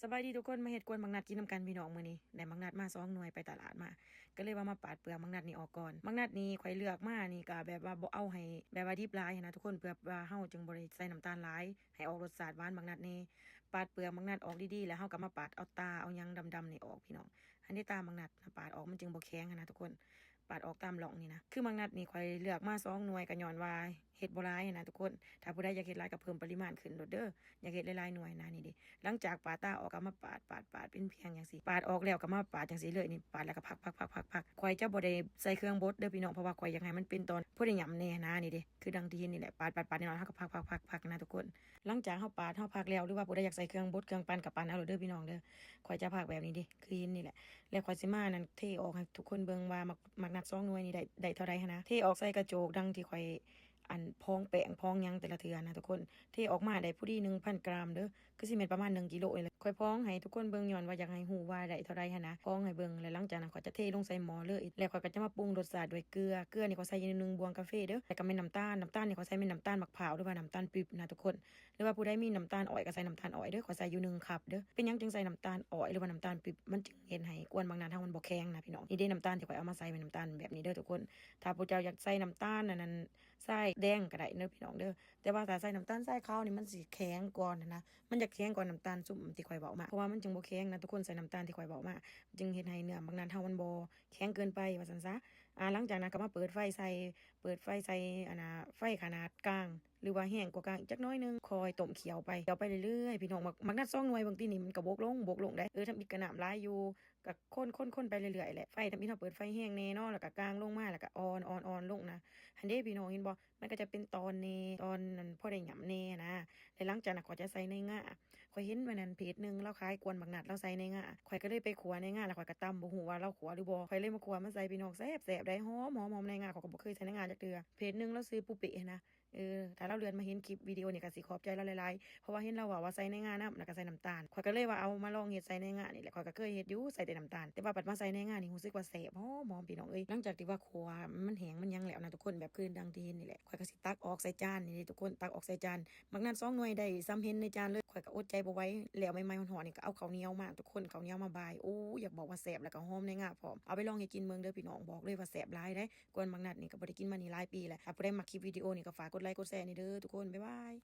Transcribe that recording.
สบายดีทุกคนมาเฮ็ดกวนบางนัดกินนำกันพี่น้องมื้อนี้ได้บางนัดมา2หน่วยไปตลาดมาก็เลยว่ามาปาดเปลือกบางนัดนี่ออกก่อนบางนัดนี่ข่อยเลือกมานี่ก็แบบว่าบ่เอาให้แบบว่าดิบหลายหั้นนะทุกคนเพื่อว่าเฮาจึงบ่ได้ใส่น้ำตาลหลายให้ออกรสชาติหวานบางนัดนี่ปาดเปลือกบางนัดออกดีๆแล้วเฮาก็มาปาดเอาตาเอาหยังดำๆนี่ออกพี่น้องอันนี้ตาบางนัดปาดออกมันจึงบ่แข็งหั้นนะทุกคนปาดออกตามร่องนี่นะคือบางนัดนี่ข่อยเลือกมา2หน่วยก็ย้อนว่าเฮ็ดบ่หลายหั้นนะทุกคนถ้าผู้ใดอยากเฮ็ดหลายก็เพิ่มปริมาณขึ้นโลดเด้ออยากเฮ็ดหลายๆหน่วยนะนี่เด้หลังจากปาดตาออกก็มาปาดเป็นเพียงจังซี่ปาดออกแล้วก็มาปาดจังซี่เลยนี่ปาดแล้วก็พักข่อยจะบ่ได้ใส่เครื่องบดเด้อพี่น้องเพราะว่าข่อยอยากให้มันเป็นตอนพอได้หยำแน่นะนี่เด้คือดังที่เห็นนี่แหละปาดนิดหน่อยเฮาก็พักนะทุกคนหลังจากเฮาปาดเฮาพักแล้วหรือว่าผู้ใดอยากใส่เครื่องบดเครื่องปั่นก็ปั่นเอาโลดเด้อพี่น้องเด้อข่อยจะพักแบบนี้เด้คือเห็นนี่แหละแล้วข่อยสิมานั่นเทออกให้ทุกคนเบิ่งว่ามักนัด2หน่วยนี่ได้เท่าใดหันนะเทออกใส่กระโจกดังที่ข่อยอันพองแป้งพองหยังแต่ละเทื่อนะทุกคนเทออกมาได้พอดี 1,000 กรัมเด้อคือสิแม่นประมาณ1กิโลนี่แหละข่อยพองให้ทุกคนเบิ่งย้อนว่าอยากให้ฮู้ว่าได้เท่าใดหันนะพองให้เบิ่งแล้วหลังจากนั้นข่อยจะเทลงใส่หม้อเลยแล้วข่อยก็จะมาปรุงรสชาติด้วยเกลือนี่ข่อยใส่อยู่1บวงกาแฟเด้อแล้วก็แม่นน้ำตาลนี่ข่อยใส่แม่นน้ำตาลมะพร้าวหรือว่าน้ำตาลปี๊บนะทุกคนหรือว่าผู้ใดมีน้ำตาลอ้อยก็ใส่น้ำตาลอ้อยเด้อข่อยใส่อยู่1 คัพเด้อเป็นหยังจึงใส่น้ำตาลอ้อยหรือว่าน้ำตาลปี๊บมันจึงเฮ็ดให้กวนบางนั้นเฮามันบ่แข็งนะพี่น้องนี่เด้น้ำตาลที่ข่อยเอามาใส่เป็นน้ำตาลแบบนี้เด้อทุกคนถ้าผู้เจ้าอยากใส่น้ำตาลอันนั้นทรายแดงก็ได้เด้อพี่น้องเด้อแต่ว่าถ้าใส่น้ำตาลทรายขาวนี่มันสิแข็งกว่านะมันจะแข็งกว่าน้ำตาลสุ่มที่ข่อยเว้ามาเพราะว่ามันจึงบ่แข็งนะทุกคนใส่น้ำตาลที่ข่อยเว้ามาจึงเฮ็ดให้เนื้อบางนั้นเฮามันบ่แข็งเกินไปว่าซั่นซะหลังจากนั้นก็มาเปิดไฟใส่อันน่ะไฟขนาดกลางหรือว่าแห้งกว่ากลางอีกจักน้อยนึงคอยต้มเคี่ยวไปเรื่อยๆพี่น้องมักนัด2หน่วยบางทีนี่มันก็บกลงได้ทำอีกก็น้ำหลายอยู่ก็คนไปเรื่อยๆแหละไฟทำอีเฮาเปิดไฟแห้งแน่เนาะแล้วก็กลางลงมาแล้วก็อ่อนลงนะหันเด้พี่น้องเห็นบ่มันก็จะเป็นตอนแน่ตอนนั้นพอได้หยำแน่นะแล้วหลังจากนั้นข้อยจะใส่ในง่าข้อยเห็นวันนั้นเพจนึงเลาขายกวนบักนัดเลาใส่ในง่าข้อยก็เลยไปคั่วในง่าแล้วข้อยก็ตำบ่ฮู้ว่าเลาคั่วหรือบ่ข้อยเลยมาคั่วมาใส่พี่น้องแซ่บๆได้หอมในง่าข้อยก็บ่เคยใส่ในง่าจักเทื่อเพจนึงเลาซื้อปุเปะนะถ้าเราเลื่อนมาเห็นคลิปวิดีโอนี่ก็สิขอบใจเราหลายๆเพราะว่าเห็นเราว่าใส่ในงาน้ำแล้วก็ใส่น้ำตาลข้อยก็เลยว่าเอามาลองเฮ็ดใส่ในงานี่แหละข้อยก็เคยเฮ็ดอยู่ใส่แต่น้ำตาลแต่ว่าบัดมาใส่ในงานี่รู้สึกว่าแซ่บหอมพี่น้องเอ้ยหลังจากที่ว่าคั่วมันแห้งมันหยังแล้วนะทุกคนแบบคือดังที่เห็นนี่แหละข้อยก็สิตักออกใส่จานนี่ทุกคนตักออกใส่จานบักนั้น2หน่วยได้ซ้ำเห็นในจานเลยข้อยก็อดใจบ่ไหวแล้วใหม่ๆฮ้อนๆนี่ก็เอาข้าวเหนียวมาทุกคนข้าวเหนียวมาบ่ายโอ้อยากบอกว่าแซ่บแล้วก็หอมในงาพร้อมเอาไปลองเฮ็ดกินเบิ่งเด้อพี่น้องบอกเลยว่าแซ่บหลายเด้กวนบักนัดนี่ก็บ่ได้กินมานี่หลายปีแล้วถ้าผู้ใดมักคลิปวิดีโอนี่ก็ฝากกดไลค์กดแชร์นี่เด้อทุกคนบ๊ายบาย